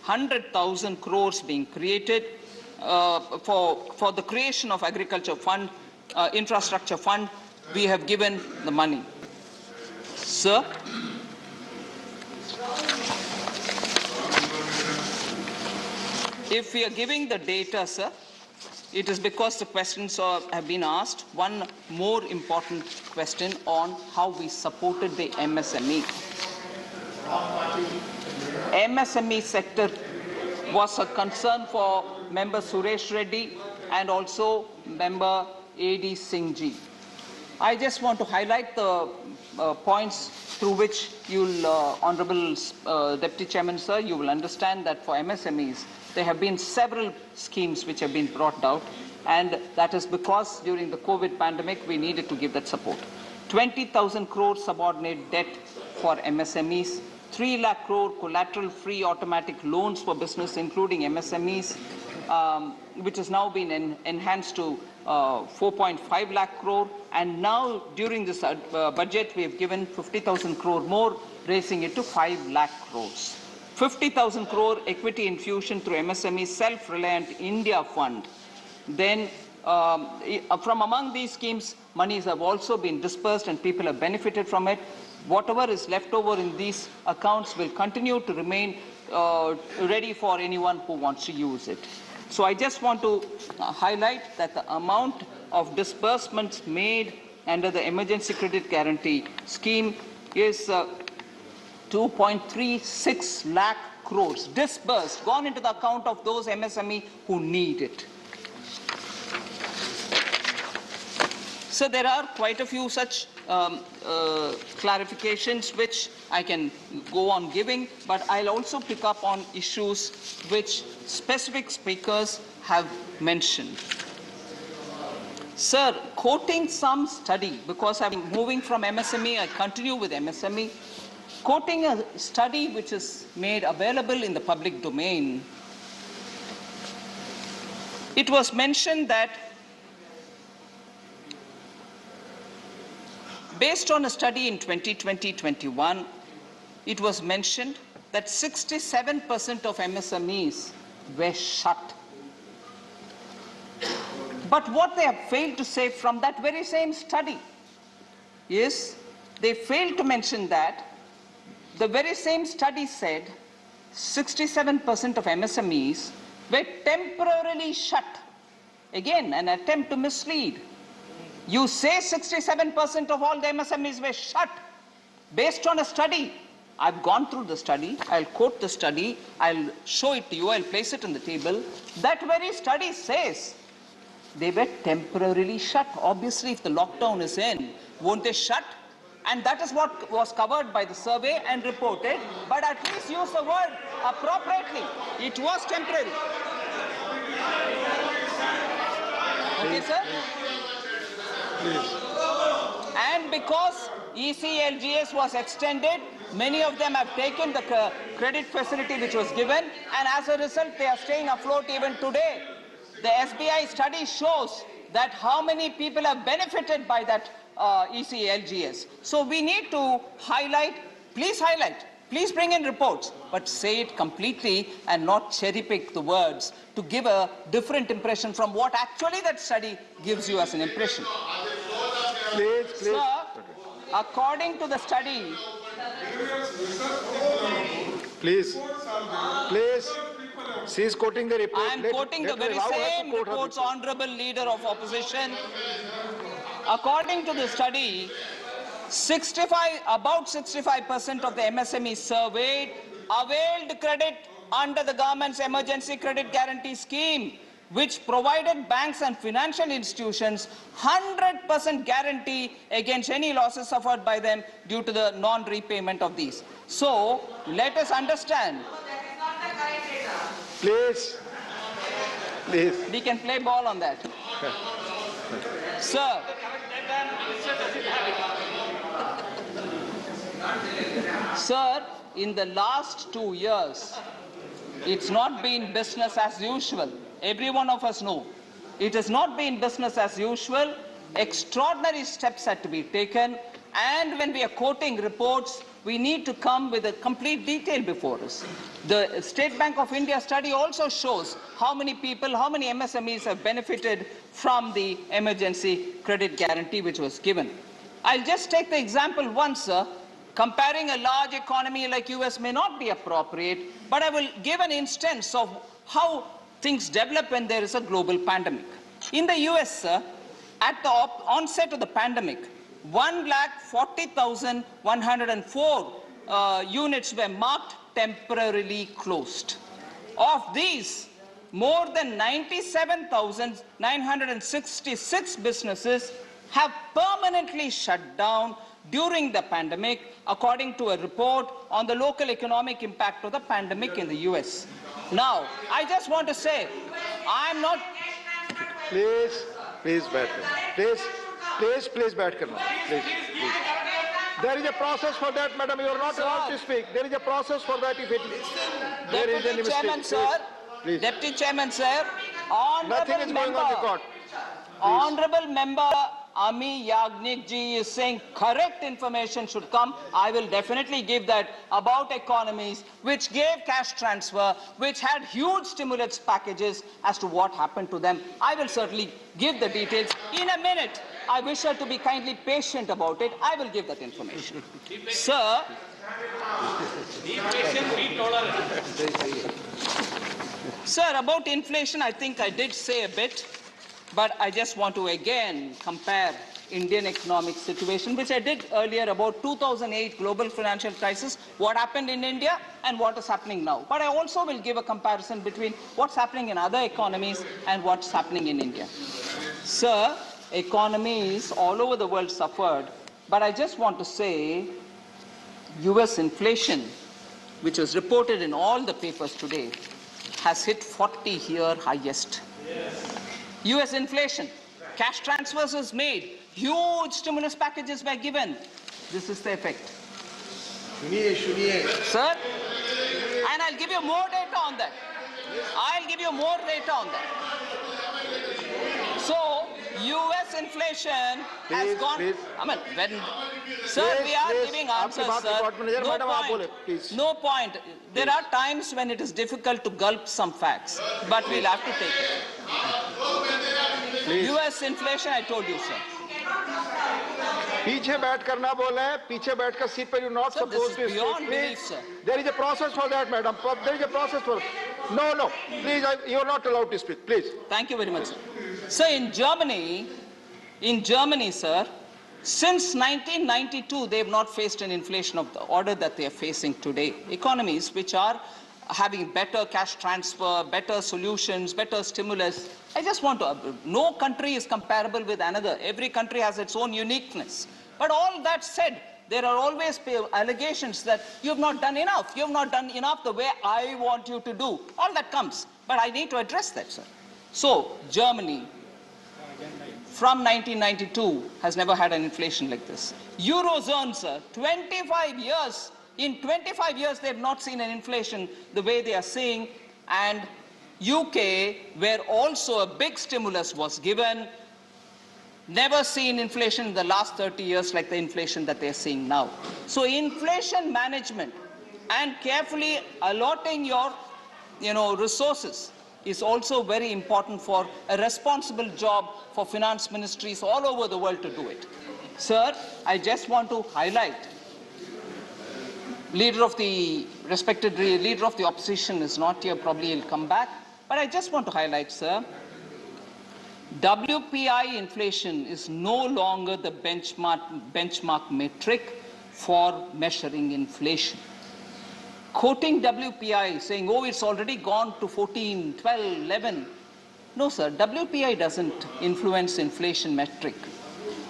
100,000 crores being created for the creation of agriculture fund, infrastructure fund. We have given the money. Sir, if we are giving the data, sir, it is because the questions have been asked. One more important question on how we supported the MSME. MSME sector was a concern for Member Suresh Reddy and also Member A.D. Singh Ji. I just want to highlight the points through which you'll, Honourable Deputy Chairman, sir, you will understand that for MSMEs, there have been several schemes which have been brought out, and that is because during the COVID pandemic, we needed to give that support. 20,000 crore subordinate debt for MSMEs, 3 lakh crore collateral-free automatic loans for business, including MSMEs, which has now been enhanced to 4.5 lakh crore. And now, during this budget, we have given 50,000 crore more, raising it to 5 lakh crores. 50,000 crore equity infusion through MSME Self-Reliant India Fund. Then, from among these schemes, monies have also been dispersed and people have benefited from it. Whatever is left over in these accounts will continue to remain ready for anyone who wants to use it. So I just want to highlight that the amount of disbursements made under the Emergency Credit Guarantee Scheme is 2.36 lakh crores disbursed, gone into the account of those MSME who need it. So there are quite a few such clarifications which I can go on giving, but I'll also pick up on issues which specific speakers have mentioned. Sir, quoting some study, because I'm moving from MSME, I continue with MSME. Quoting a study which is made available in the public domain, it was mentioned that based on a study in 2020-21, it was mentioned that 67% of MSMEs were shut. But what they have failed to say from that very same study is they failed to mention that the very same study said 67% of MSMEs were temporarily shut. Again, an attempt to mislead. You say 67% of all the MSMEs were shut based on a study. I've gone through the study. I'll quote the study. I'll show it to you. I'll place it on the table. That very study says they were temporarily shut. Obviously, if the lockdown is in, won't they shut? And that is what was covered by the survey and reported. But at least use the word appropriately. It was temporary. Okay, sir? Please. And because ECLGS was extended, many of them have taken the credit facility which was given, and as a result, they are staying afloat even today. The SBI study shows that how many people have benefited by that ECLGS. So we need to highlight, please bring in reports, but say it completely and not cherry pick the words to give a different impression from what actually that study gives you as an impression. Please. Sir, according to the study... Please. She is quoting the report. I am quoting the very same reports, Honourable Leader of Opposition. According to the study, about 65% of the MSMEs surveyed availed credit under the government's Emergency Credit Guarantee Scheme, which provided banks and financial institutions 100% guarantee against any losses suffered by them due to the non-repayment of these. So, let us understand. Please. We can play ball on that. Sir. Sir, in the last 2 years, it's not been business as usual. Every one of us know. It has not been business as usual. Extraordinary steps had to be taken. And when we are quoting reports we need to come with a complete detail before us. The State Bank of India study also shows how many people, how many MSMEs have benefited from the emergency credit guarantee which was given. I'll just take the example once, sir. Comparing a large economy like US may not be appropriate, but I will give an instance of how things develop when there is a global pandemic. In the US, sir, at the onset of the pandemic, 140,104 units were marked temporarily closed. Of these, more than 97,966 businesses have permanently shut down during the pandemic, according to a report on the local economic impact of the pandemic in the US. Now, I just want to say, I'm not... Please, back. Please, back. Please. There is a process for that, madam. You are not allowed to speak. There is a process for that if it there is any mistake. Chairman, sir. Please. Deputy Chairman, sir. Nothing is going on record. Honorable Member Ami Yagnik ji is saying correct information should come. I will definitely give that about economies which gave cash transfer, which had huge stimulus packages as to what happened to them. I will certainly give the details in a minute. I wish her to be kindly patient about it. I will give that information. Sir, sir, about inflation, I think I did say a bit. But I just want to again compare Indian economic situation, which I did earlier about 2008 global financial crisis, what happened in India and what is happening now. But I also will give a comparison between what's happening in other economies and what's happening in India. Sir, economies all over the world suffered, but I just want to say US inflation, which was reported in all the papers today, has hit 40-year highest. US inflation, cash transfers was made, huge stimulus packages were given. This is the effect. Sir, and I'll give you more data on that. I'll give you more data on that. So, US inflation has gone... Please. I mean, when... Sir, we are giving answers, sir. No point. There are times when it is difficult to gulp some facts, but we'll have to take it. US inflation, I told you, sir. पीछे बैठ करना बोले हैं, पीछे बैठकर seat पर you not Sir, supposed this to is beyond speak. belief, Please, sir. there is a process for that, madam. There is a process for. No. Please, you are not allowed to speak. Please. Thank you very much, sir. Sir, in Germany, sir, since 1992, they have not faced an inflation of the order that they are facing today. Economies which are having better cash transfer, better solutions, better stimulus. I just want to, no country is comparable with another. Every country has its own uniqueness. But all that said, there are always allegations that you have not done enough. You have not done enough the way I want you to do. All that comes. But I need to address that, sir. So, Germany, from 1992, has never had an inflation like this. Eurozone, sir, 25 years. In 25 years, they have not seen an inflation the way they are seeing. And UK, where also a big stimulus was given, never seen inflation in the last 30 years like the inflation that they are seeing now. So inflation management and carefully allotting your resources is also very important for a responsible job for finance ministries all over the world to do it. Sir, I just want to highlight, respected leader of the opposition is not here, probably he'll come back, but I just want to highlight, sir, WPI inflation is no longer the benchmark metric for measuring inflation. Quoting WPI, saying, oh, it's already gone to 14, 12, 11. No, sir, WPI doesn't influence inflation metric.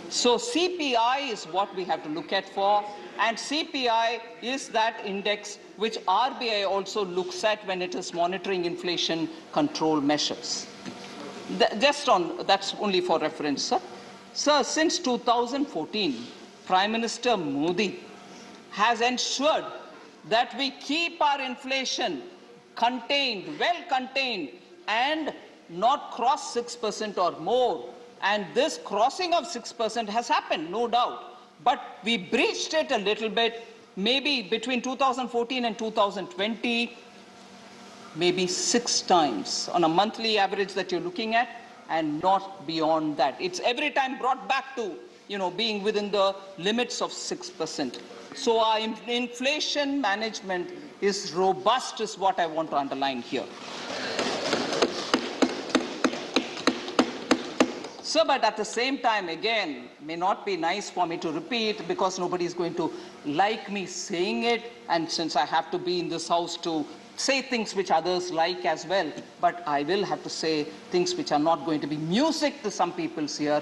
So CPI is what we have to look at for, and CPI is that index which RBI also looks at when it is monitoring inflation control measures. That's only for reference, sir. Sir, since 2014, Prime Minister Modi has ensured that we keep our inflation contained, well contained, and not cross 6% or more. And this crossing of 6% has happened, no doubt. But we breached it a little bit maybe between 2014 and 2020, maybe 6 times on a monthly average that you're looking at, and not beyond that. It's every time brought back to, being within the limits of 6%. So our inflation management is robust, is what I want to underline here. So, but at the same time, again, may not be nice for me to repeat because nobody is going to like me saying it, and since I have to be in this house to say things which others like as well, but I will have to say things which are not going to be music to some people's ear.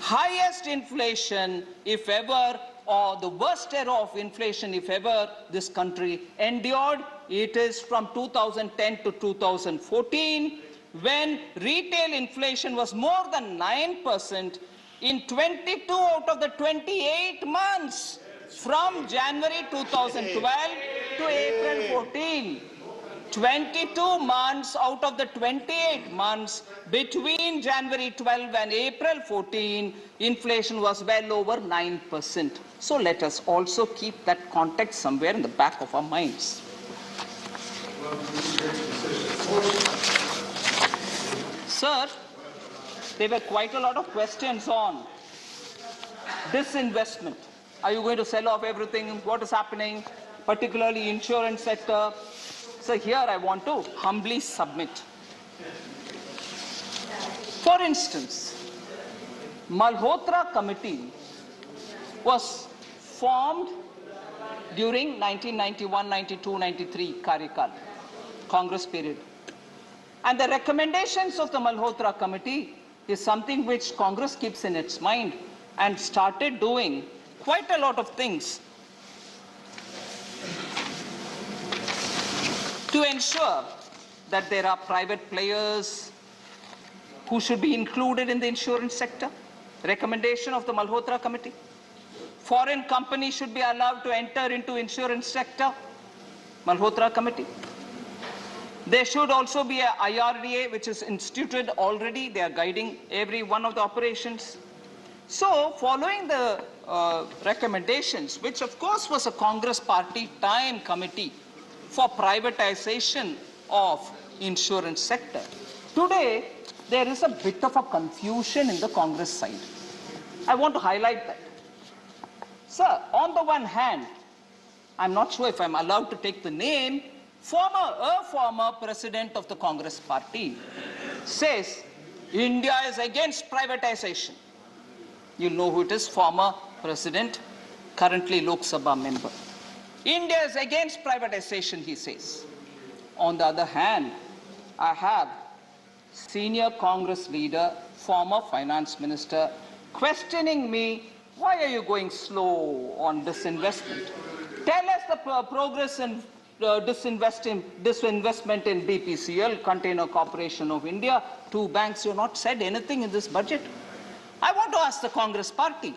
Highest inflation, if ever, or the worst era of inflation, if ever, this country endured, it is from 2010 to 2014, when retail inflation was more than 9% in 22 out of the 28 months, from January 2012 to April 14. 22 months out of the 28 months between January 12 and April 14, inflation was well over 9%. So let us also keep that context somewhere in the back of our minds. Sir, there were quite a lot of questions on disinvestment. Are you going to sell off everything? What is happening, particularly insurance sector? So here I want to humbly submit. For instance, Malhotra Committee was formed during 1991, 92, 93 Karyakal, Congress period. And the recommendations of the Malhotra Committee is something which Congress keeps in its mind and started doing quite a lot of things to ensure that there are private players who should be included in the insurance sector. Recommendation of the Malhotra Committee. Foreign companies should be allowed to enter into insurance sector. Malhotra Committee. There should also be a IRDA which is instituted already. They are guiding every one of the operations. So following the recommendations, which of course was a Congress party time committee for privatization of insurance sector. Today, there is a bit of a confusion in the Congress side. I want to highlight that. Sir, on the one hand, I'm not sure if I'm allowed to take the name, a former president of the Congress party says India is against privatization. You'll know who it is, former president, currently Lok Sabha member. India is against privatization, he says. On the other hand, I have senior Congress leader, former finance minister, questioning me, why are you going slow on disinvestment? Tell us the progress in disinvestment in BPCL, Container Corporation of India, 2 banks. You've not said anything in this budget. I want to ask the Congress party,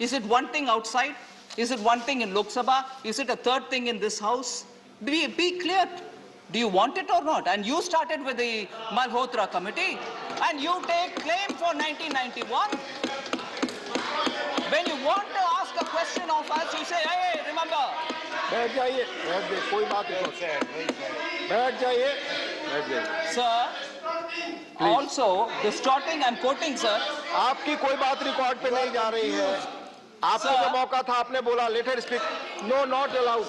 is it one thing outside? Is it one thing in Lok Sabha? Is it a third thing in this house? Be clear. Do you want it or not? And you started with the Malhotra Committee, and you take claim for 1991. When you want to ask a question of us, you say, hey, remember. बैठ जाइए, बैठ जाइए, कोई बात नहीं। बैठ जाइए, बैठ जाइए। Sir, also distorting and quoting, sir. आपकी कोई बात रिकॉर्ड पे नहीं जा रही है। आपको जो मौका था आपने बोला let her speak, no not allowed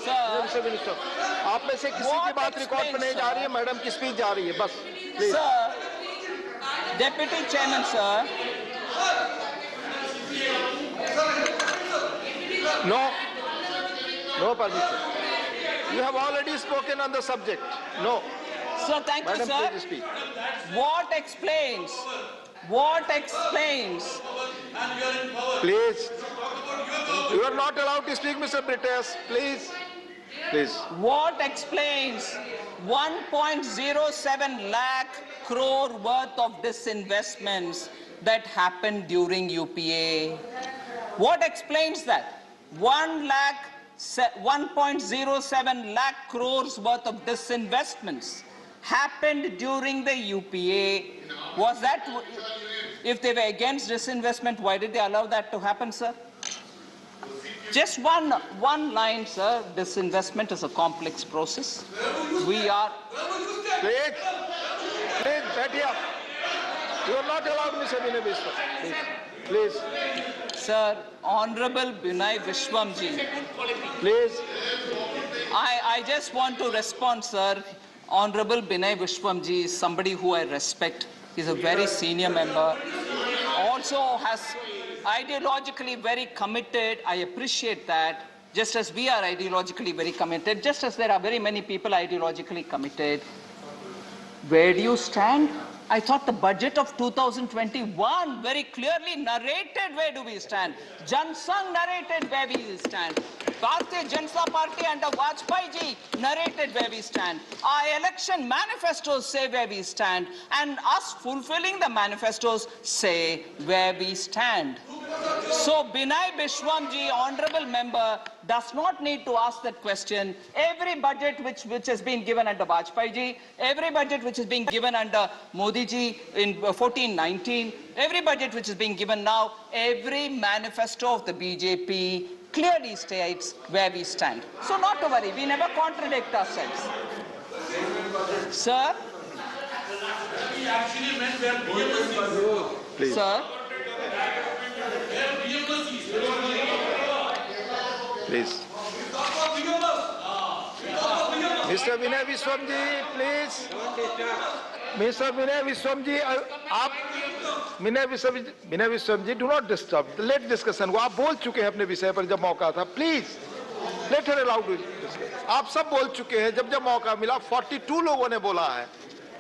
minister. आप में से किसी की बात रिकॉर्ड पे नहीं जा रही है, मैडम की स्पीच जा रही है, बस please. Sir, deputy chairman sir, no permission. You have already spoken on the subject. No. Sir, thank Madam, you, sir. please speak. What explains? Please. You are not allowed to speak, Mr. Brites. Please. Please. What explains 1.07 lakh crore worth of disinvestments that happened during UPA? What explains that? 1.07 lakh crores worth of disinvestments happened during the UPA. Was that, if they were against disinvestment, why did they allow that to happen, sir? Just one line, sir. Disinvestment is a complex process. We are... Please, बैठिए आप. You are not allowed, Mr. Binay Biswam. Please. Sir, Honorable Binay Vishwamji. Please. I just want to respond, sir. Honorable Binay Vishwamji is somebody who I respect. He's a very senior member. Also has ideologically very committed. I appreciate that. Just as we are ideologically very committed, just as there are very many people ideologically committed. Where do you stand? I thought the budget of 2021 very clearly narrated where do we stand. Jansang narrated where we stand. Bharatiya Janata Party under Vajpayee ji narrated where we stand. Our election manifestos say where we stand, and us fulfilling the manifestos say where we stand. So Binay Vishwamji, honorable member, does not need to ask that question. Every budget which has been given under Vajpayee ji, every budget which is being given under Modi ji in 14-19, every budget which is being given now, every manifesto of the BJP clearly states where we stand. So not to worry, we never contradict ourselves. Sir? Please. Sir? Please. Mr. Binay Vishwamji, please. Mr. Binay Vishwamji, आप Binay Vishwamji, do not disturb. Let discussion go. आप बोल चुके हैं अपने विषय पर जब मौका था. Please. Let her allow to discuss. आप सब बोल चुके हैं जब मौका मिला. 42 लोगों ने बोला है.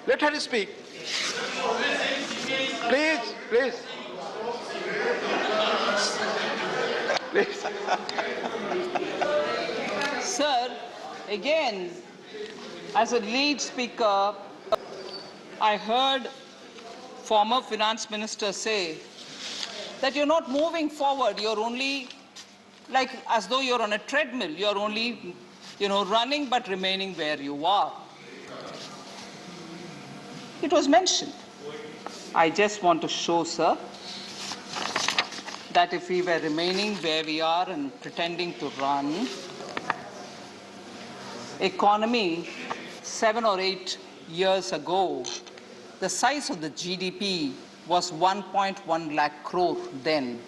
Let her speak. Please, please. Please. Sir, again, as a lead speaker, I heard former finance minister say that you're not moving forward, you're only like as though you're on a treadmill, you're only, running but remaining where you are. It was mentioned. I just want to show, sir, that if we were remaining where we are and pretending to run, economy 7 or 8 years ago, the size of the GDP was 1.1 lakh crore then.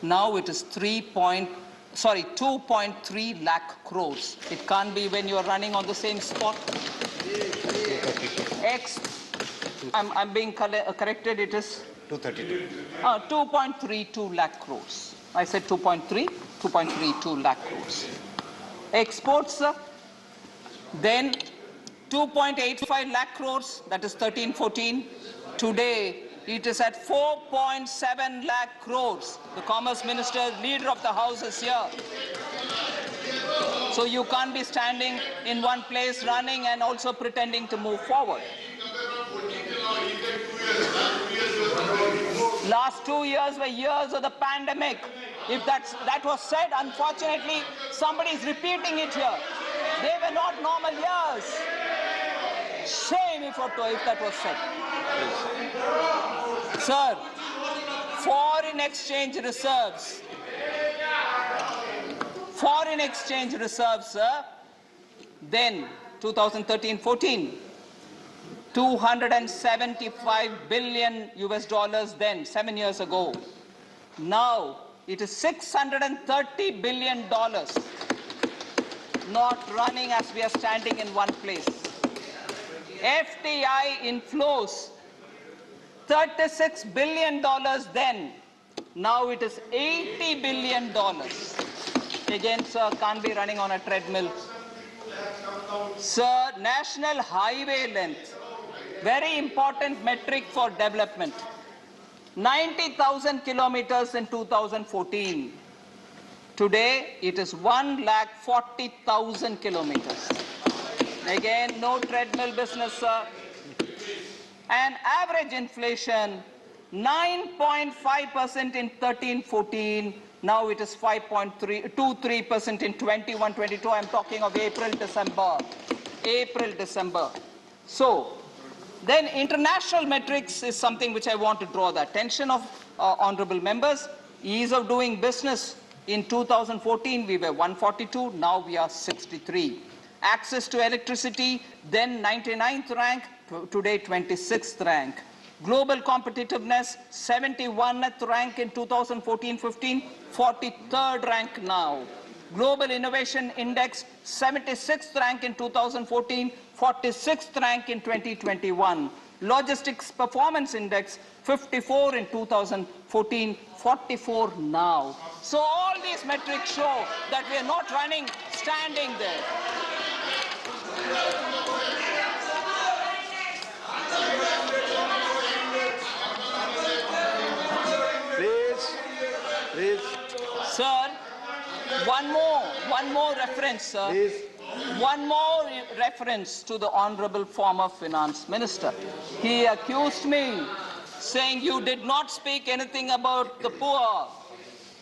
Now it is 2.3 lakh crores. It can't be when you're running on the same spot. I'm being corrected, it is 232. 2.32 lakh crores. I said 2.32 lakh crores. Exports, then 2.85 lakh crores, that is 13-14. Today, it is at 4.7 lakh crores. The Commerce Minister, leader of the House, is here. So you can't be standing in one place running and also pretending to move forward. Last 2 years were years of the pandemic. If that was said, unfortunately, somebody is repeating it here. They were not normal years. Shame if that was said. Sir, foreign exchange reserves. Foreign exchange reserves, sir, then 2013-14, 275 billion US dollars then, 7 years ago. Now it is $630 billion. Not running as we are standing in one place. FDI inflows, $36 billion then. Now it is $80 billion. Again, sir, can't be running on a treadmill. Sir, national highway length, very important metric for development. 90,000 kilometers in 2014. Today, it is 140,000 kilometers. Again, no treadmill business, sir. And average inflation, 9.5% in 13-14. Now it is 5.23% in 21-22. I'm talking of April, December. So, then international metrics is something which I want to draw the attention of honorable members. Ease of doing business In 2014, we were 142, now we are 63. Access to electricity, then 99th rank, today 26th rank. Global competitiveness, 71th rank in 2014-15, 43rd rank now. Global Innovation Index, 76th rank in 2014, 46th rank in 2021. Logistics Performance Index, 54 in 2014, 44 now. So all these metrics show that we are not running standing there. Please. Sir, one more reference, sir. Please. One more reference to the Honorable former Finance Minister. He accused me, saying you did not speak anything about the poor.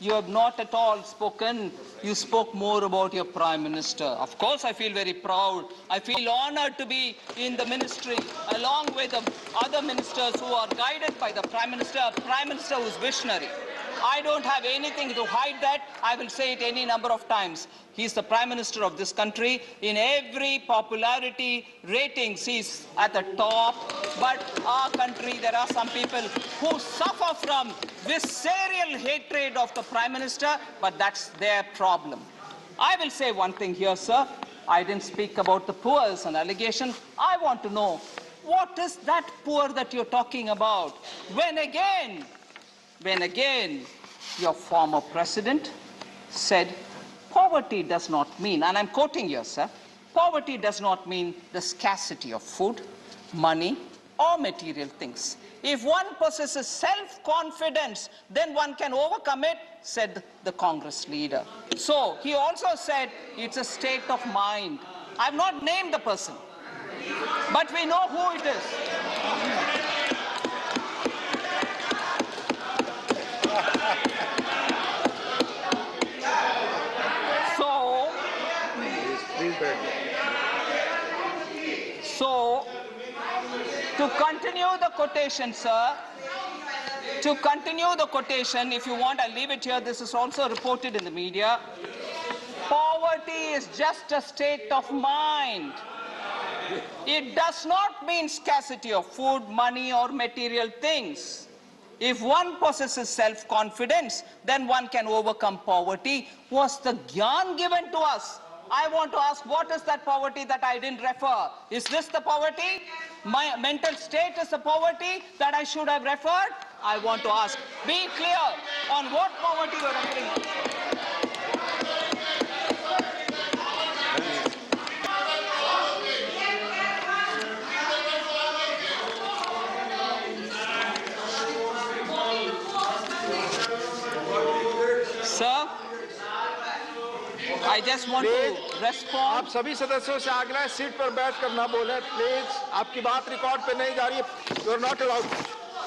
You have not at all spoken. You spoke more about your Prime Minister. Of course, I feel very proud. I feel honored to be in the ministry along with the other ministers who are guided by the Prime Minister, a Prime Minister who is visionary. I don't have anything to hide that. I will say it any number of times. He's the Prime Minister of this country. In every popularity ratings, he's at the top. But our country, there are some people who suffer from visceral hatred of the Prime Minister, but that's their problem. I will say one thing here, sir. I didn't speak about the poor as an allegation. I want to know, what is that poor that you're talking about? When again, your former president said, poverty does not mean, and I'm quoting here, sir, poverty does not mean the scarcity of food, money, or material things. If one possesses self-confidence, then one can overcome it, said the Congress leader. So he also said it's a state of mind. I've not named the person, but we know who it is. So, to continue the quotation, sir, to continue the quotation, if you want, I'll leave it here. This is also reported in the media. Poverty is just a state of mind. It does not mean scarcity of food, money, or material things. If one possesses self-confidence, then one can overcome poverty. Was the gyan given to us? I want to ask, what is that poverty that I didn't refer? Is this the poverty? My mental state is the poverty that I should have referred? I want to ask. Be clear on what poverty you're referring to. Sir, I just want to respond. आप सभी सदस्यों से आग्रह है seat पर बैठकर ना बोलें, प्लीज. आपकी बात रिकॉर्ड पे नहीं जा रही है. You are not allowed.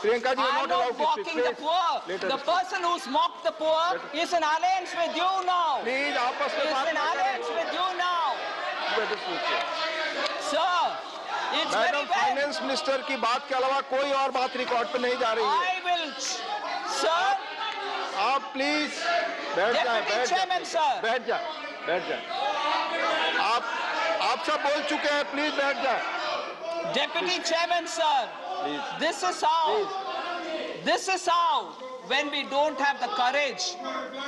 Priyanka ji, you are not allowed to speak. I'm not mocking the poor. The person who's mocked the poor is in alliance with you now. Please, आपस में बात is in alliance with you now. Sir, it's very madam, bad. Finance minister की बात के अलावा कोई और बात रिकॉर्ड पे नहीं जा रही है. I will, sir. आप प्लीज बैठ जाएं, बैठ जाएं. आप सब बोल चुके हैं, प्लीज बैठ जाएं. Deputy Chairman, sir, Please. This is how, when we don't have the courage,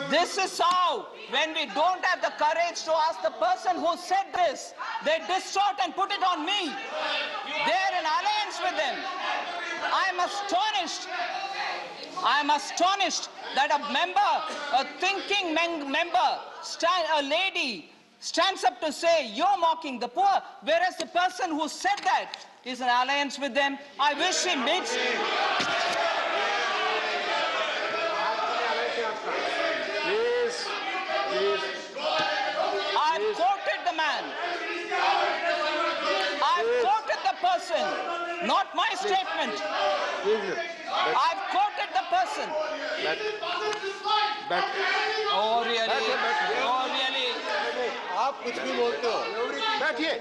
this is how, when we don't have the courage to ask the person who said this, they distort and put it on me. They're in alliance with them. I'm astonished that a member, a thinking member, a lady, stands up to say, you're mocking the poor, whereas the person who said that is in alliance with them. I wish he meets. Please. I've quoted the man. I've quoted the person, not my statement. I've quoted the person. Oh, really? Oh, really? आप कुछ भी बोलते हो. बैठिए.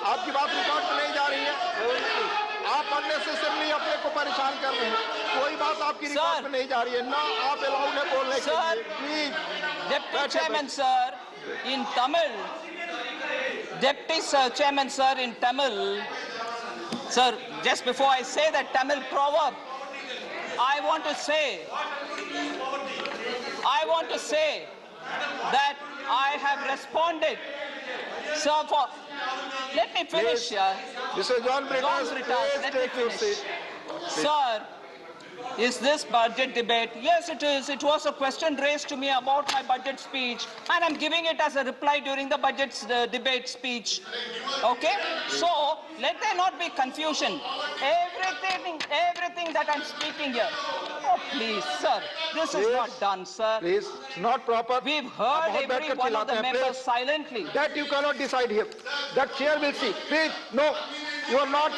आपकी बात record पे नहीं जा रही है. आप अननेसेसरली अपने को परेशान कर रहे हैं. कोई बात आपकी रिकॉर्ड में नहीं जा रही है ना, आप अलाउड है बोलने के लिए, please. Deputy Chairman, sir, in Tamil, Deputy Chairman, sir, in Tamil, sir, just before I say that Tamil proverb, I want to say that I have responded, sir, for, let me finish here. Mr. John Britas, Britas, please let me take your finish. seat. Sir, is this budget debate? Yes, it is. It was a question raised to me about my budget speech, and I'm giving it as a reply during the budget debate speech. Okay? So, let there not be confusion. Everything that I'm speaking here. Oh, please, sir. This is not done, sir. Please, it's not proper. We've heard every one of the members silently. That you cannot decide here. That chair will see. Please, no. You are not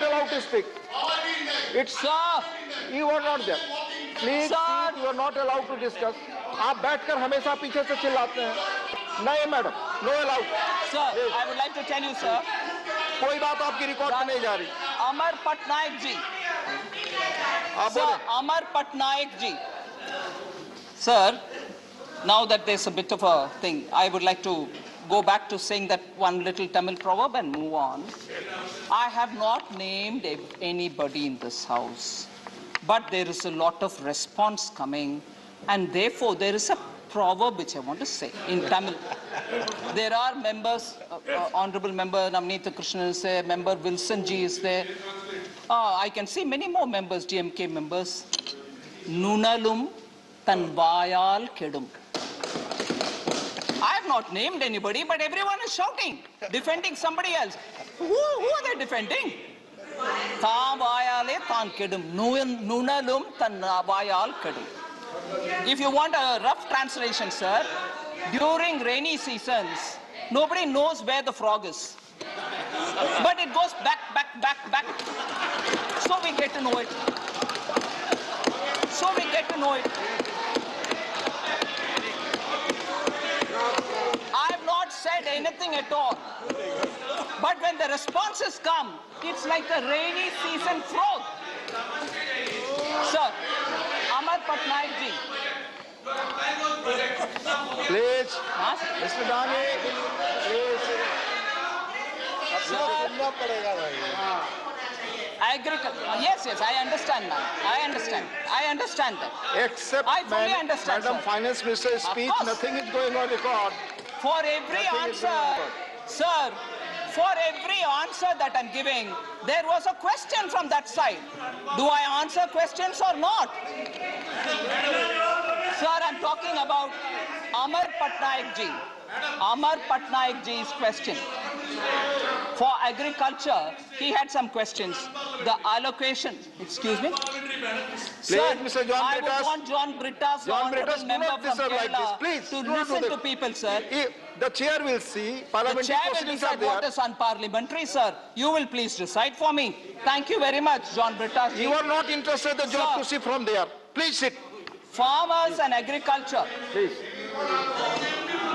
allowed to speak. It's Sir. You are not there. Please, Sir. you are not allowed to discuss. आप बैठकर हमेशा पीछे से चिल्लाते हैं. नहीं madam, no allowed. Sir, I would like to tell you, sir. कोई बात आपकी रिकॉर्ड में नहीं जा रही. Amar Patnaik ji. Sir, Amar Patnaik ji. Sir, now that there's a bit of a thing, I would like to go back to saying that one little Tamil proverb and move on. I have not named anybody in this house, but there is a lot of response coming, and therefore there is a proverb which I want to say in Tamil. There are members, Honorable Member Namnitha Krishnan is there, Member Wilson Ji is there. I can see many more members, DMK members. Nunalum Tanvayal Kedum. I have not named anybody, but everyone is shouting, defending somebody else. Who are they defending? Thavayale tan kedum. Nunalum tanvayal kedum. If you want a rough translation, sir, during rainy seasons, nobody knows where the frog is. But it goes back. So we get to know it. I have not said anything at all. But when the responses come, it's like a rainy season frog. Sir, Amar Patnaik ji. Please, Mr. Dani, please. Yes, I understand now. I understand that. Except I fully understand, Madam sir. Finance Minister's speech, nothing is going on record. For every answer, sir, for every answer that I'm giving, there was a question from that side. Do I answer questions or not? Sir, I'm talking about Amar Patnaik ji. Amar Patnaik ji's question. For agriculture, he had some questions. The allocation, excuse me? Please, Mr. John I Britas. would want John Britas, honorable member from Kerala, Please, to listen to people, sir. The chair will see. The Parliamentary chair will questions are decide what there. is unparliamentary, sir. You will please decide for me. Thank you very much, John Britas. You are not interested in the job to see from there. Please sit. Farmers and agriculture. Please.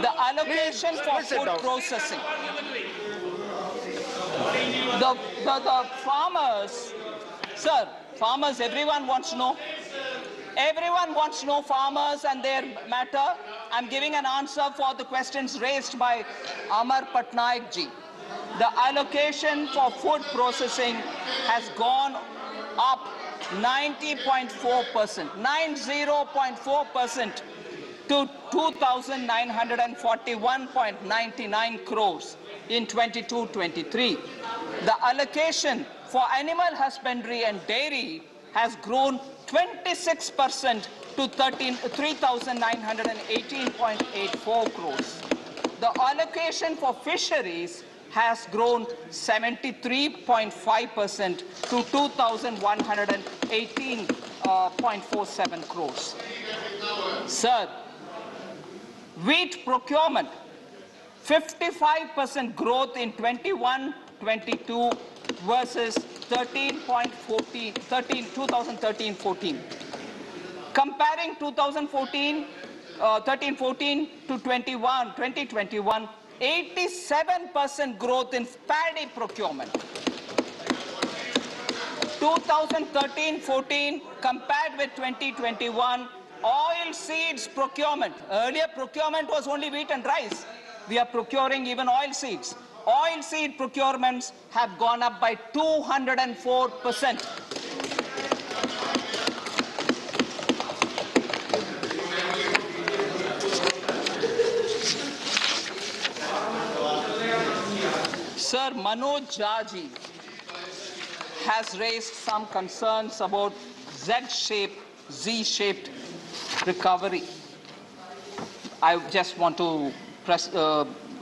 The allocation for sit food down. processing. The farmers, sir, farmers, everyone wants to know. Everyone wants to know farmers and their matter. I'm giving an answer for the questions raised by Amar Patnaik ji. The allocation for food processing has gone up 90.4%, 90.4% to 2,941.99 crores in 22-23. The allocation for animal husbandry and dairy has grown 26% to 3,918.84 crores. The allocation for fisheries has grown 73.5% to 2,118.47 crores. Sir, wheat procurement, 55% growth in 21-22 versus 2013-14. Comparing 13-14 to 2021, 87% growth in paddy procurement. 2013-14 compared with 2021, oil seeds procurement. Earlier procurement was only wheat and rice. We are procuring even oil seeds. Oil seed procurements have gone up by 204%. Sir Manoj Jaji has raised some concerns about Z-shaped recovery. I just want to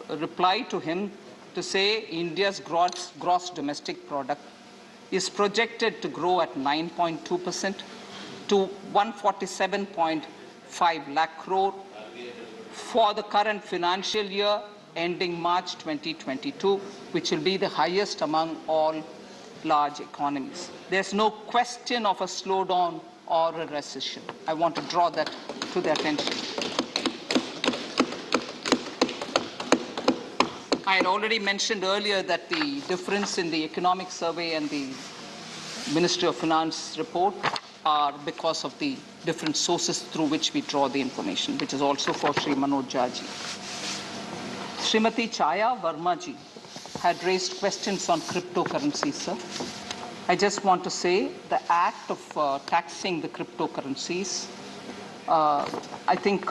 reply to him to say India's gross domestic product is projected to grow at 9.2% to 147.5 lakh crore for the current financial year ending March 2022, which will be the highest among all large economies. There's no question of a slowdown or a recession. I want to draw that to the attention. I had already mentioned earlier that the difference in the economic survey and the Ministry of Finance report are because of the different sources through which we draw the information, which is also for Sri Manoj Jaji. Srimati Chaya Vermaji had raised questions on cryptocurrencies, sir. I just want to say the act of taxing the cryptocurrencies, I think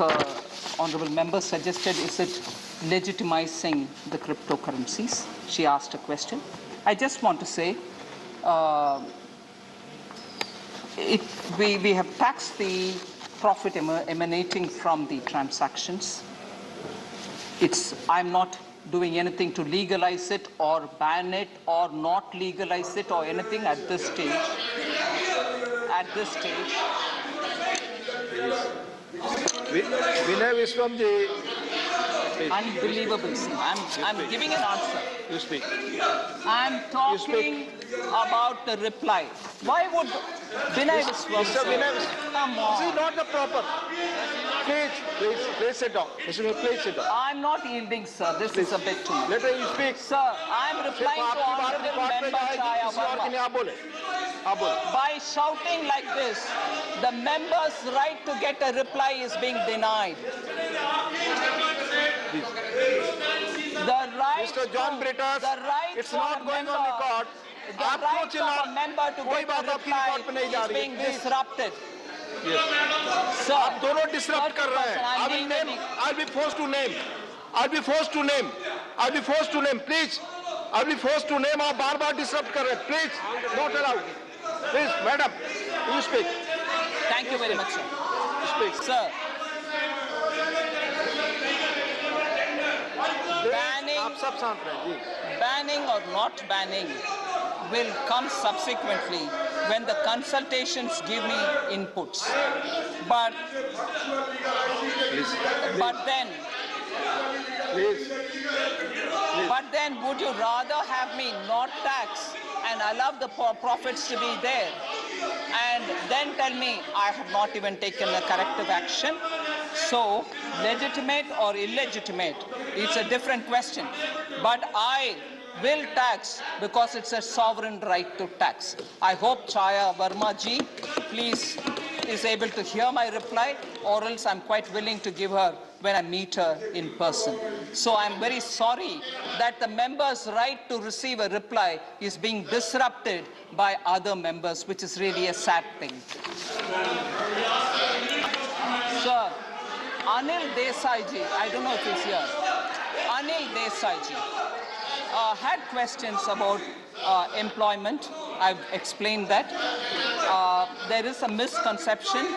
Honorable Member suggested, is it legitimizing the cryptocurrencies? She asked a question. I just want to say we have taxed the profit emanating from the transactions. I'm not doing anything to legalize it or ban it or not legalize it or anything at this stage. At this stage. Vinay Viswamji. Unbelievable, sir. I'm giving an answer. You speak. I'm talking about the reply. Why would Vinay Viswam, Mr. Vinay Viswam, come on. this is not the proper. Please sit down. Mr. Vinay, please sit down. I'm not yielding, sir. This is a bit too much. Let her speak. Sir, I'm replying to Honorable Member Chaya Verma. By shouting like this, the member's right to get a reply is being denied. The right Mr. John Brittas, it's not going on record. The right of a member to get a reply is being disrupted. Yes. Sir, आप दोनों disrupt कर रहे हैं. I'll be forced to name. Please. I'll be forced to name. आप बार-बार disrupt कर रहे हैं. Please, not allowed. Please, madam, you speak. Thank you very much, sir. You speak. Sir. Banning or not banning will come subsequently when the consultations give me inputs. But then would you rather have me not tax and allow the profits to be there and then tell me I have not even taken a corrective action? So, legitimate or illegitimate, it's a different question. But I will tax because it's a sovereign right to tax. I hope Chaya Verma ji, please, is able to hear my reply, or else I'm quite willing to give her when I meet her in person. So I'm very sorry that the member's right to receive a reply is being disrupted by other members, which is really a sad thing. Sir, Anil Desai ji, I don't know if he's here. Anil Desai ji had questions about employment. I've explained that. There is a misconception.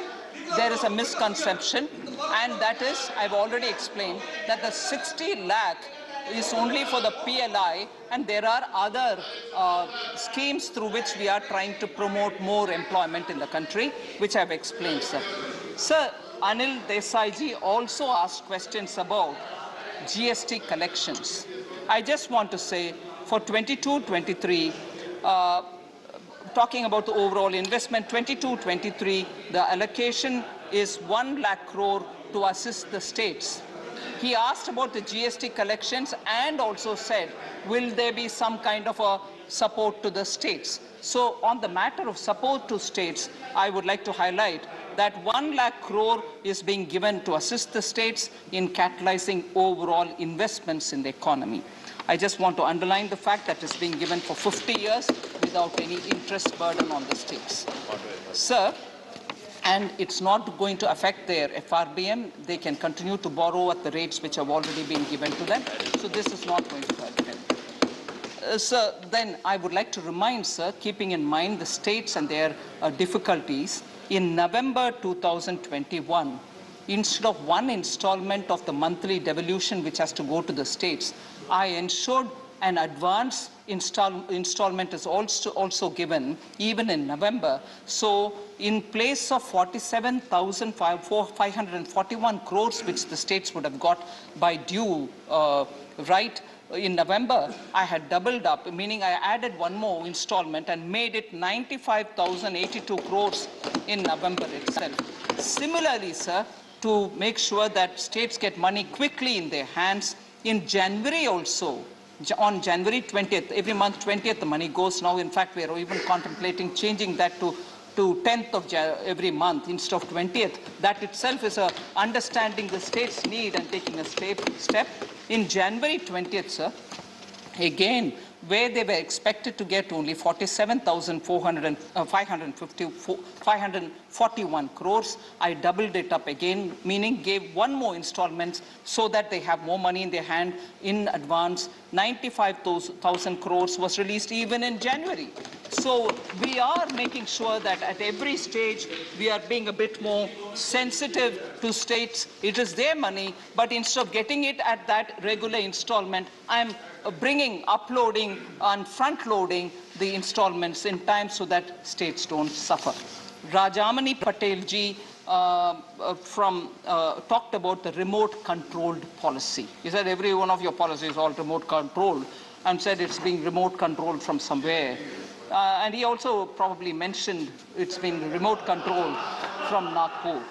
And that is, I've already explained, that the 60 lakh is only for the PLI, and there are other schemes through which we are trying to promote more employment in the country, which I've explained, sir. Sir, Anil Desai ji also asked questions about GST collections. I just want to say, for 22-23, talking about the overall investment, 22-23, the allocation is 1 lakh crore to assist the states. He asked about the GST collections and also said, will there be some kind of a support to the states. So on the matter of support to states, I would like to highlight that 1 lakh crore is being given to assist the states in catalyzing overall investments in the economy. I just want to underline the fact that it's being given for 50 years without any interest burden on the states. Sir, and it's not going to affect their FRBM. They can continue to borrow at the rates which have already been given to them. So this is not going to hurt them. Sir, then I would like to remind, sir, keeping in mind the states and their difficulties, in November 2021, instead of one installment of the monthly devolution which has to go to the states, I ensured an advance installment is also given even in November. So in place of 47,541 crores which the states would have got by due right in November, I had doubled up, meaning I added one more installment and made it 95,082 crores in November itself. Similarly, sir, to make sure that states get money quickly in their hands, in January also, on January 20th, every month 20th the money goes now. In fact, we are even contemplating changing that to 10th of every month instead of 20th. That itself is a understanding the state's need and taking a step. In January 20th, sir, again, where they were expected to get only 47,541 crores, I doubled it up again, meaning gave one more installment so that they have more money in their hand in advance. 95,000 crores was released even in January. So we are making sure that at every stage we are being a bit more sensitive to states. It is their money, but instead of getting it at that regular installment, I'm uploading and front-loading the installments in time so that states don't suffer. Rajamani Patel ji talked about the remote-controlled policy. He said every one of your policies is all remote-controlled, and said it's being remote-controlled from somewhere. And he also probably mentioned it's been remote-controlled from Nagpur.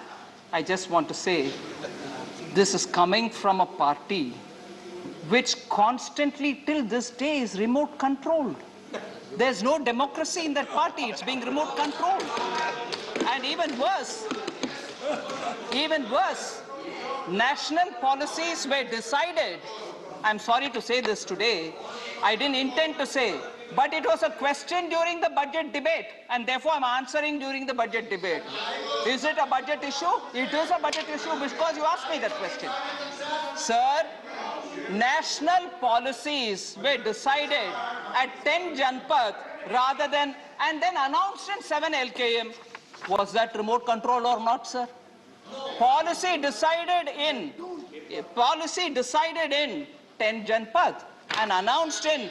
I just want to say this is coming from a party which constantly till this day is remote controlled. There's no democracy in that party, it's being remote controlled. And even worse, national policies were decided. I'm sorry to say this today, I didn't intend to say, but it was a question during the budget debate, and therefore I'm answering during the budget debate. Is it a budget issue? It is a budget issue because you asked me that question. Sir, national policies were decided at 10 Janpath rather than, and then announced in 7 LKM. Was that remote control or not, sir? Policy decided in 10 Janpath and announced in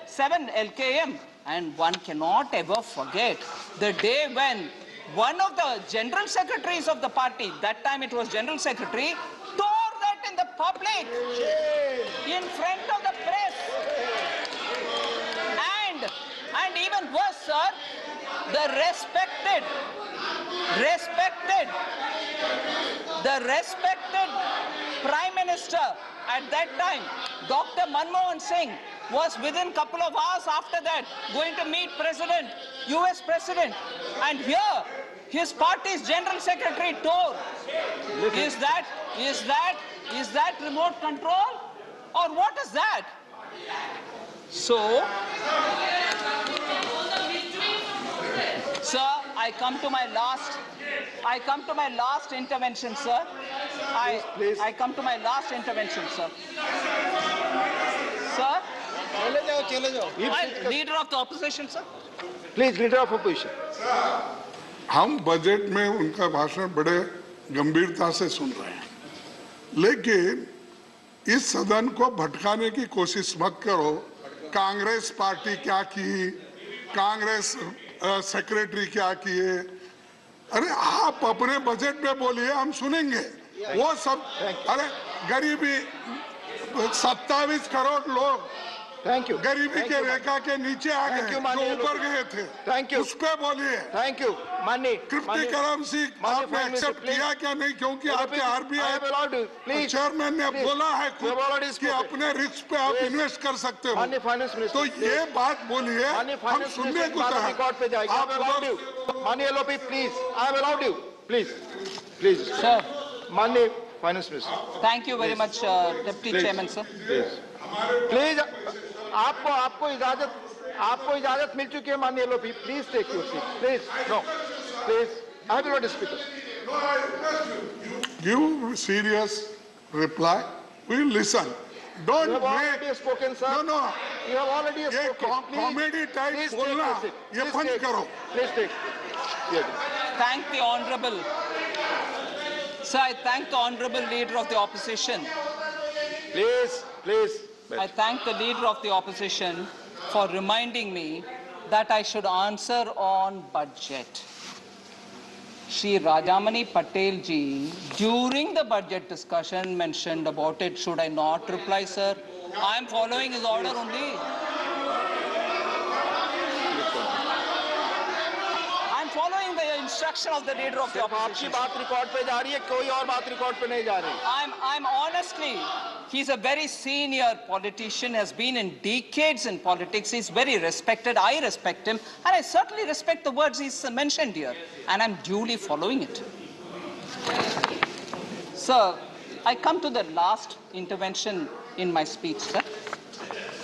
7 LKM. And one cannot ever forget the day when one of the general secretaries of the party, that time it was general secretary, tore that in the public, in front of the press. And even worse, sir, the respected Prime Minister at that time, Dr. Manmohan Singh, was within a couple of hours after that going to meet US President. And here, his party's general secretary tore. Is that remote control? Or what is that? So, sir, I come to my last intervention, sir. Please. I come to my last intervention, sir. Sir? Leader of the opposition, sir. Please, leader of opposition. हम budget में उनका भाषण बड़े गंभीरता से सुन रहे हैं, लेकिन इस सदन को भटकाने की कोशिश मत करो। कांग्रेस पार्टी क्या की, कांग्रेस सेक्रेटरी क्या किए, अरे आप अपने बजट में बोलिए, हम सुनेंगे। वो सब, अरे गरीबी 27 करोड़ लोग Thank you. गरीबी Thank के you. रेखा के नीचे आ Thank गए, you, जो माननीय ऊपर लोग। गए थे, Thank you. उस पे बोलिए। Thank you, माननीय। क्रिप्टो करेंसी आपने एक्सेप्ट किया क्या नहीं, क्योंकि आपके आरबीआई चेयरमैन ने बोला है कि अपने रिस्क पे आप इन्वेस्ट कर सकते हो। माननीय फाइनेंस मिनिस्टर, तो ये बात बोलिए, हम सुनने को तैयार। रिकॉर्ड पे जाएगी। आप माननीय LOP please, I have allowed you, please Sir, माननीय finance minister, thank you very much, Deputy Chairman, sir. Please आपको इजाजत मिल चुकी है माननीय LOP, please take your seat, please no, please I will not speak. give serious reply. We will listen. Don't You have make already spoken, sir. no. You have already ये spoken. Comedy type Please बोलना take your seat. ये Please बंद take. करो। Please take. Thank the Honorable. Sir, I thank the Honorable Leader of the Opposition. Please. I thank the Leader of the Opposition for reminding me that I should answer on budget. Shri Rajamani Patel ji, during the budget discussion, mentioned about it. Should I not reply, sir? I am following his order only. I am following the instruction of the Leader of the आपकी Opposition. बात record पे जा रही है, कोई और बात record पे नहीं जा रही। I'm honestly, he's a very senior politician, has been in decades in politics. He's very respected. I respect him, and I certainly respect the words he's mentioned here, and I'm duly following it. Sir, I come to the last intervention in my speech, sir.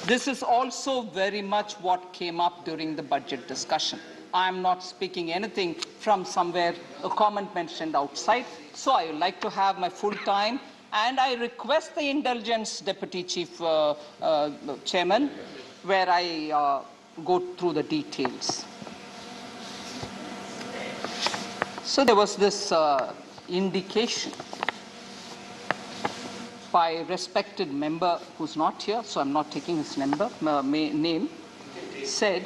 This is also very much what came up during the budget discussion. I am not speaking anything from somewhere, a comment mentioned outside. So I would like to have my full time, and I request the indulgence, Deputy Chief Chairman, where I go through the details. So there was this indication by respected member who's not here, so I'm not taking his name, said,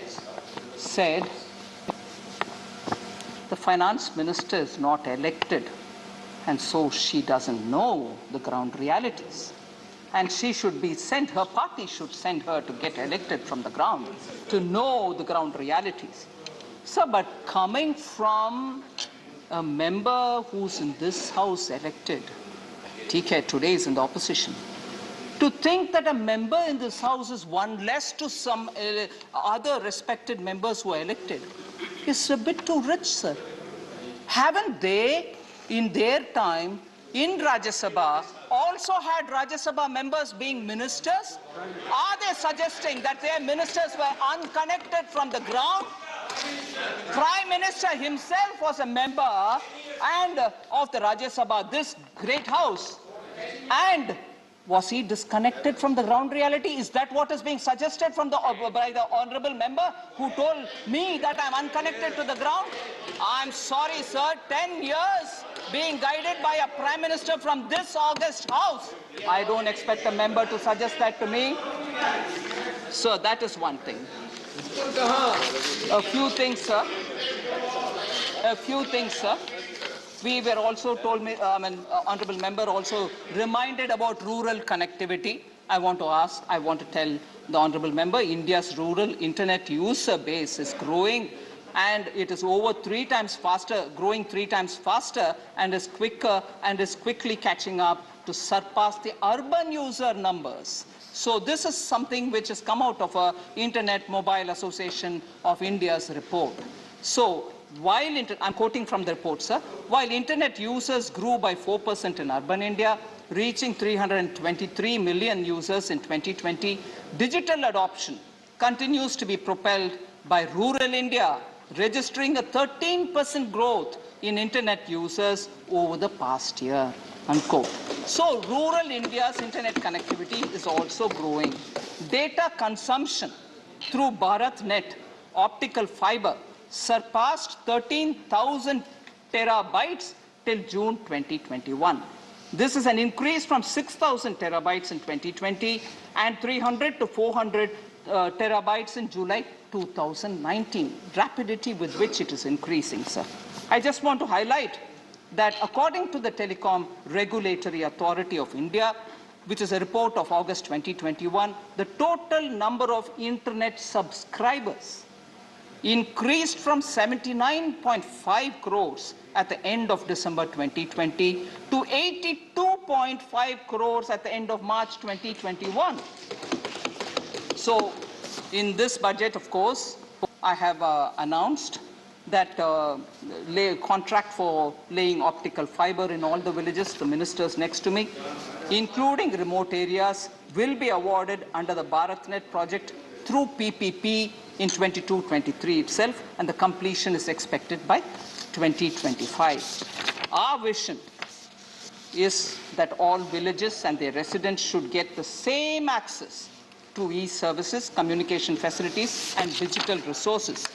the finance minister is not elected, and so she doesn't know the ground realities. And she should be sent, her party should send her to get elected from the ground, to know the ground realities. So, but coming from a member who's in this house elected, TK today is in the opposition, to think that a member in this house is one less to some other respected members who are elected is a bit too rich, sir. Haven't they, in their time, in Rajya Sabha, also had Rajya Sabha members being ministers? Are they suggesting that their ministers were unconnected from the ground? Prime Minister himself was a member and of the Rajya Sabha, this great house. And was he disconnected from the ground reality? Is that what is being suggested from by the honorable member who told me that I'm unconnected to the ground? I'm sorry, sir. 10 years being guided by a prime minister from this august house. I don't expect a member to suggest that to me. So that is one thing. A few things, sir. We were also told, honorable member also reminded about rural connectivity. I want to tell the honorable member, India's rural internet user base is growing, and it is over 3 times faster, growing 3 times faster, and is quicker and is quickly catching up to surpass the urban user numbers. So this is something which has come out of a Internet Mobile Association of India's report. So while I'm quoting from the report, sir, while internet users grew by 4% in urban India, reaching 323 million users in 2020, digital adoption continues to be propelled by rural India, registering a 13% growth in internet users over the past year, unquote. So rural India's internet connectivity is also growing. Data consumption through BharatNet optical fiber surpassed 13,000 terabytes till June 2021. This is an increase from 6,000 terabytes in 2020 and 300 to 400 terabytes in July 2019. Rapidity with which it is increasing, sir. I just want to highlight that according to the Telecom Regulatory Authority of India, which is a report of August 2021, the total number of internet subscribers increased from 79.5 crores at the end of December 2020 to 82.5 crores at the end of March 2021. So in this budget, of course, I have announced that contract for laying optical fiber in all the villages, the ministers next to me, including remote areas, will be awarded under the BharatNet project through PPP in 22-23 itself, and the completion is expected by 2025. Our vision is that all villages and their residents should get the same access to e-services, communication facilities, and digital resources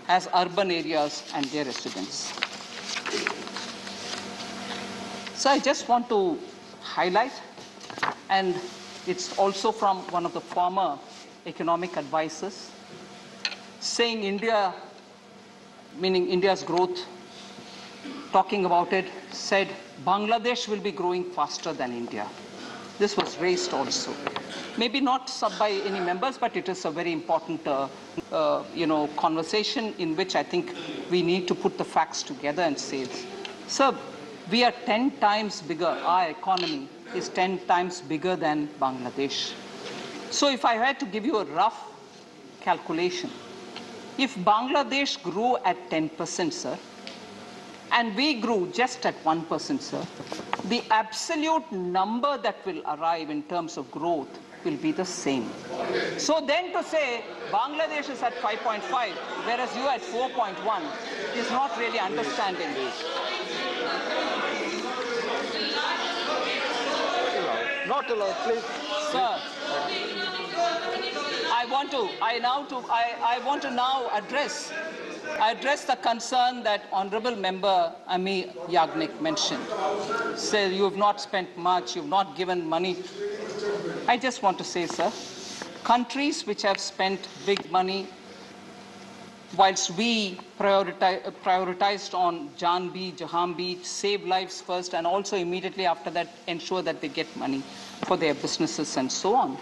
as urban areas and their residents. So I just want to highlight, and it's also from one of the former economic advisors, saying India, meaning India's growth, talking about it, said Bangladesh will be growing faster than India. This was raised also. Maybe not by any members, but it is a very important conversation in which I think we need to put the facts together and say, sir, we are 10 times bigger. Our economy is 10 times bigger than Bangladesh. So if I had to give you a rough calculation, if Bangladesh grew at 10%, sir, and we grew just at 1%, sir, the absolute number that will arrive in terms of growth will be the same. So then to say Bangladesh is at 5.5, whereas you at 4.1, is not really understanding. Not allowed, please. Sir, I want to now address the concern that Honorable Member Ami Yagnik mentioned. Said you have not spent much, you have not given money. I just want to say, sir, countries which have spent big money, whilst we prioritized on Janbi, Jahanbi, save lives first, and also immediately after that ensure that they get money for their businesses and so on.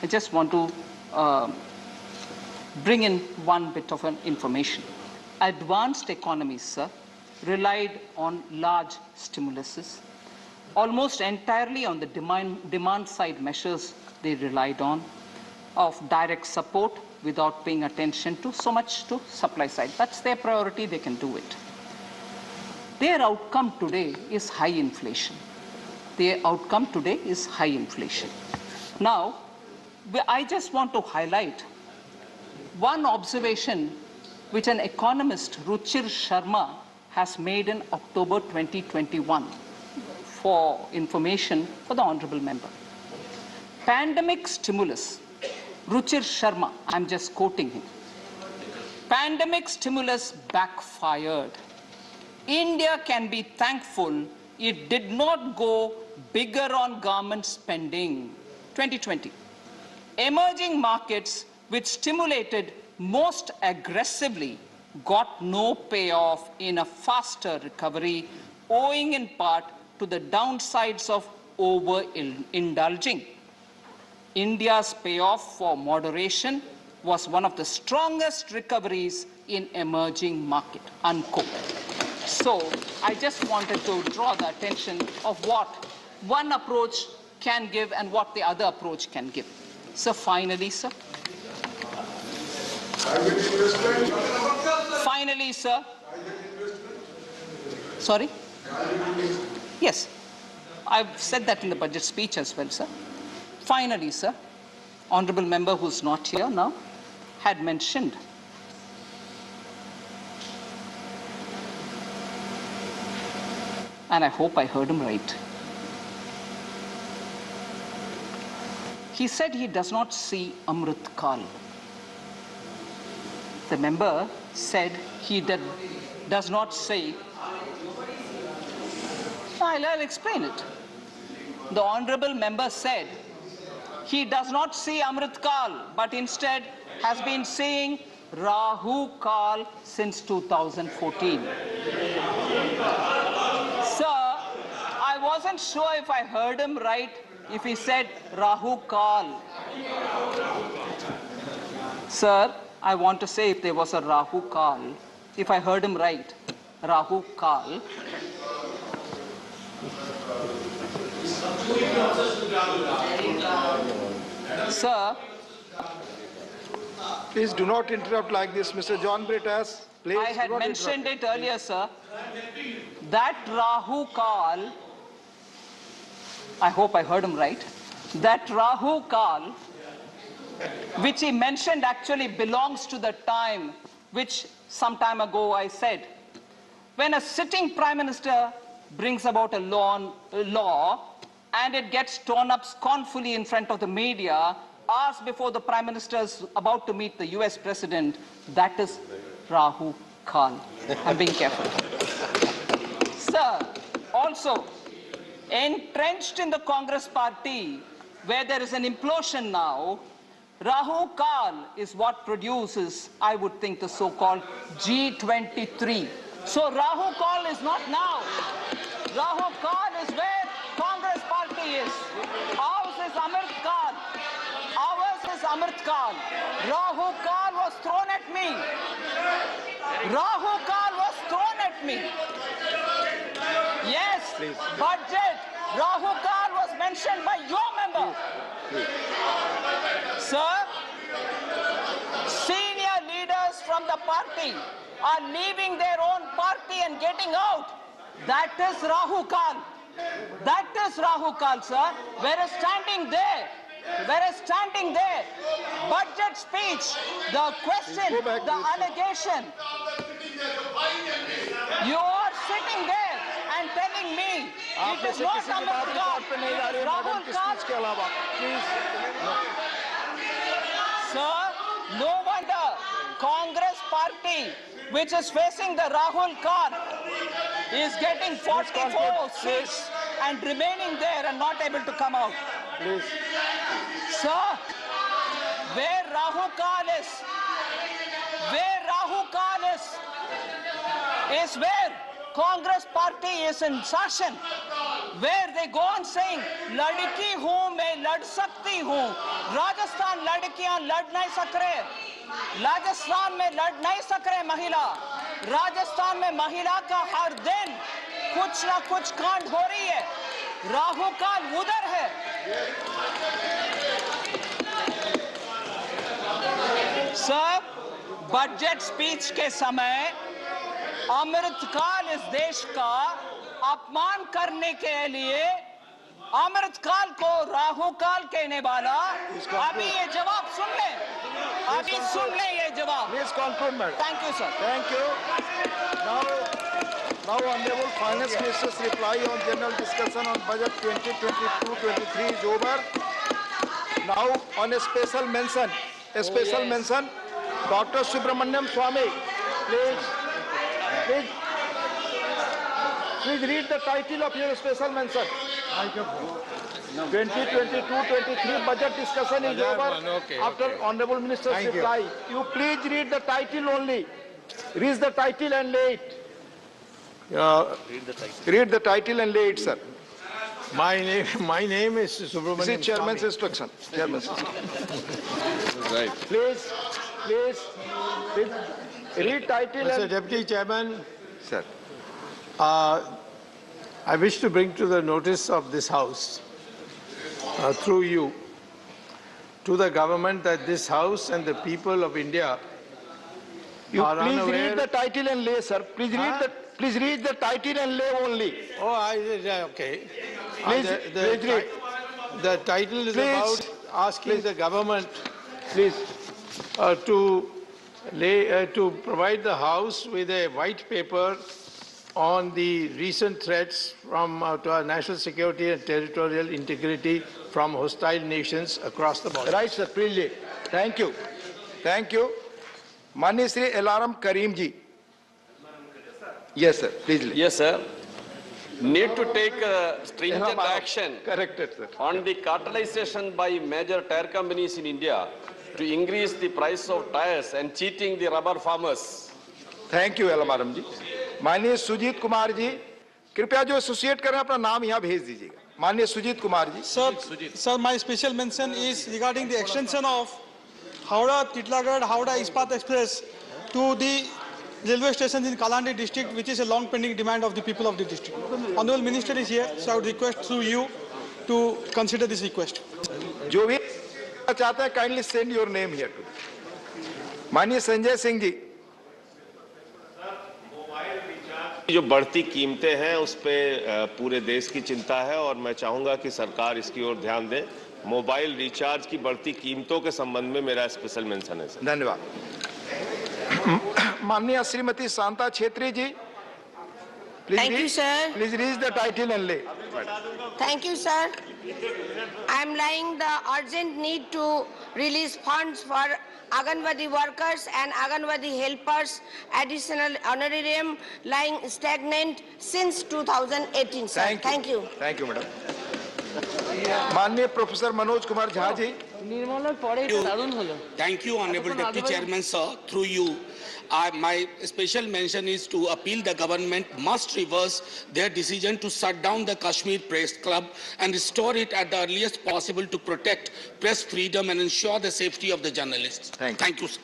I just want to bring in one bit of information. Advanced economies, sir, relied on large stimuluses. Almost entirely on the demand side measures they relied on, of direct support without paying attention to so much to supply side. That's their priority, they can do it. Their outcome today is high inflation. Their outcome today is high inflation. Now, I just want to highlight one observation which an economist, Ruchir Sharma, has made in October 2021 for information for the Honorable Member. Pandemic stimulus, Ruchir Sharma, I'm just quoting him. Pandemic stimulus backfired. India can be thankful it did not go bigger on government spending. 2020. Emerging markets which stimulated most aggressively got no payoff in a faster recovery, owing in part to the downsides of overindulging. India's payoff for moderation was one of the strongest recoveries in emerging market, unquote. So I just wanted to draw the attention of what one approach can give and what the other approach can give. So finally, sir. Finally, sir. Sorry? Yes. I've said that in the budget speech as well, sir. Finally, sir, Honorable Member who's not here now had mentioned and I hope I heard him right. He said he does not see Amrit Kal. The member said he does not say. I'll explain it. The Honorable Member said he does not see Amrit Kal, but instead has been saying Rahu Kal since 2014. Sir, I wasn't sure if I heard him right if he said Rahu Kal. Sir, I want to say if there was a Rahu Kal, if I heard him right, Rahu Kal. Sir, Please do not interrupt like this, Mr. John Britas. Please I had do not mentioned interrupt. it earlier, sir. That Rahu Kal, I hope I heard him right. That Rahu Kal, which he mentioned actually belongs to the time which some time ago I said. When a sitting Prime Minister brings about a law and it gets torn up scornfully in front of the media, hours before the Prime Minister is about to meet the US President, that is Rahu Kal. I'm being careful. Sir, also, entrenched in the Congress party, where there is an implosion now, Rahu Kal is what produces, I would think, the so-called G23. So Rahu Kal is not now. Rahu Kal is where Congress party is. Ours is Amrit Kal. Ours is Amrit Kal. Rahu Kal was thrown at me. Rahu Kal was thrown at me. Yes, Please. budget. Rahu Kal was mentioned by your member. Sir, senior leaders from the party are leaving their own party and getting out. That is Rahu Kal. That is Rahu Kal, sir. Whereas standing there, budget speech, the question, the allegation, you are sitting there and telling me it is not Amrit Kal, Rahul Kal. Sir, no wonder Congress party, which is facing the Rahul Kal, is getting 44 seats and remaining there and not able to come out. Please. Sir, where Rahu Kal is, is where Congress party is in session, where they go on saying, "Ladki hoon, main lad sakti hoon." Rajasthan ladkiyan lad nahi sak rahe. Rajasthan mein lad nahi sak rahe mahila. Rajasthan mein mahila ka har din kuch na kuch कांड हो रही है. राहु काल उधर है. Sir, budget speech के समय अमृतकाल इस देश का अपमान करने के लिए अमृतकाल को राहु काल कहने वाला, अभी ये जवाब सुन ले, अभी सुन ले ये जवाब. Please conclude, madam. Thank you, sir. Thank you. Now Honorable Finance Minister's reply on general discussion on budget 2022-23 is over. Now on a special mention, Dr. Subramaniam Swamy, please read the title of your special mention. 2022-23 budget discussion is over. After Honorable Minister's reply, you please read the title only. Read the title and lay it. Read the title and lay it, sir. My name is Subramaniam. This is Chairman's Swamy. instruction. Chairman's instruction. Right. Please, read title Mr. and... Deputy Chairman, Sir. I wish to bring to the notice of this House, through you, to the government that this House and the people of India You are please unaware... read the title and lay, sir. Please read the title and lay only. Oh, okay. Please, please read. The title is Please. about asking the government Please. to provide the House with a white paper on the recent threats to our national security and territorial integrity from hostile nations across the border. Right, sir. Please lay. Thank you. Thank you. Mani Sri Elaram Karim ji. Yes, sir. Please lay. Yes, sir. Need to take stringent action Corrected, sir. on the cartelization by major tire companies in India to increase the price of tires and cheating the rubber farmers. Thank you Elamaram ji. माननीय सुजीत कुमार जी, कृपया जो associate करें अपना नाम यहाँ भेज दीजिएगा. माननीय Sujeet Kumar ji. Sir, my special mention is regarding the extension of Howrah Titlagarh Howrah Ispat Express to the railway stations in Kalandi district, which is a long pending demand of the people of the district. Honorable Minister is here, so I would request through you to consider this request. जो भी चाहते हैं kindly send your name here too. माननीय संजय सिंह जी। जो बढ़ती कीमतें हैं उस पे पूरे देश की चिंता है और मैं चाहूंगा कि सरकार इसकी ओर ध्यान दे। मोबाइल रिचार्ज की बढ़ती कीमतों के संबंध में मेरा स्पेशल मेंशन है सर। धन्यवाद। माननीय श्रीमती शांता छेत्री जी। Thank you, sir. Please read the title and lay. Thank you, sir. I am laying the urgent need to release funds for Anganwadi workers and Anganwadi helpers, additional honorarium lying stagnant since 2018, sir. Thank you. Thank you, madam. माननीय professor Manoj Kumar Jha ji. Thank you, Honorable Deputy Chairman, sir. Through you, my special mention is to appeal the government must reverse their decision to shut down the Kashmir Press Club and restore it at the earliest possible to protect press freedom and ensure the safety of the journalists. Thank you, sir.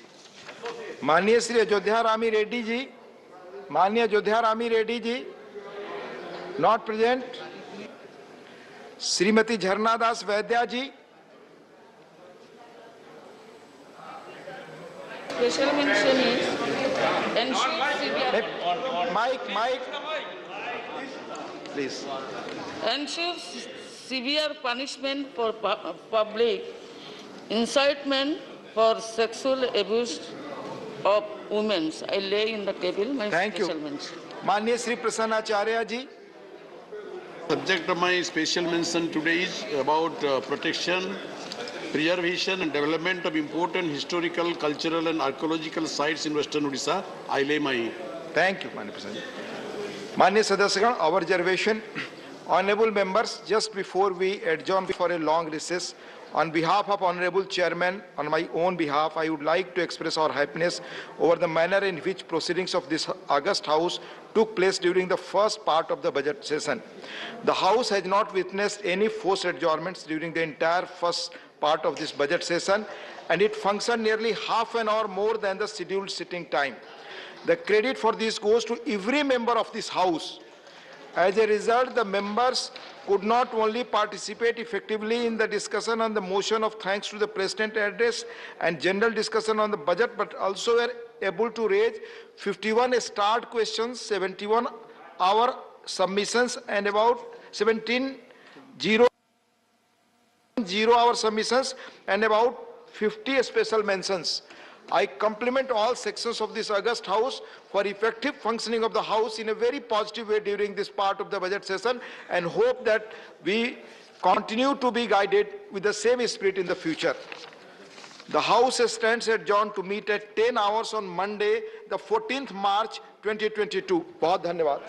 माननीय श्री अयोध्या रामी रेड्डी जी। माननीय Ayodhya Rami Reddy ji not present. Shrimati झरना दास वैद्या जी। Special mention is Mike, please. ensure severe punishment for public incitement for sexual abuse of women. I lay in the table my special mention. माननीय श्री प्रसन्नाचार्य जी। Subject of my special mention today is about protection, preservation and development of important historical, cultural and archaeological sites in Western Odisha. I lay my. Thank you, Mani President. Mani Sadasyagan, our reservation. Honorable members, just before we adjourn for a long recess, on behalf of Honorable Chairman, on my own behalf, I would like to express our happiness over the manner in which proceedings of this August House took place during the first part of the budget session. The House has not witnessed any forced adjournments during the entire first part of this budget session, and it functioned nearly half an hour more than the scheduled sitting time. The credit for this goes to every member of this House. As a result, the members could not only participate effectively in the discussion on the motion of thanks to the President address and general discussion on the budget, but also were able to raise 51 start questions, 71 hour submissions, and about 17 zero-hour submissions, and about 50 special mentions. I compliment all sections of this August House for effective functioning of the House in a very positive way during this part of the budget session, and hope that we continue to be guided with the same spirit in the future. The House stands adjourned to meet at 10 hours on Monday, the 14th March 2022. बहुत धन्यवाद.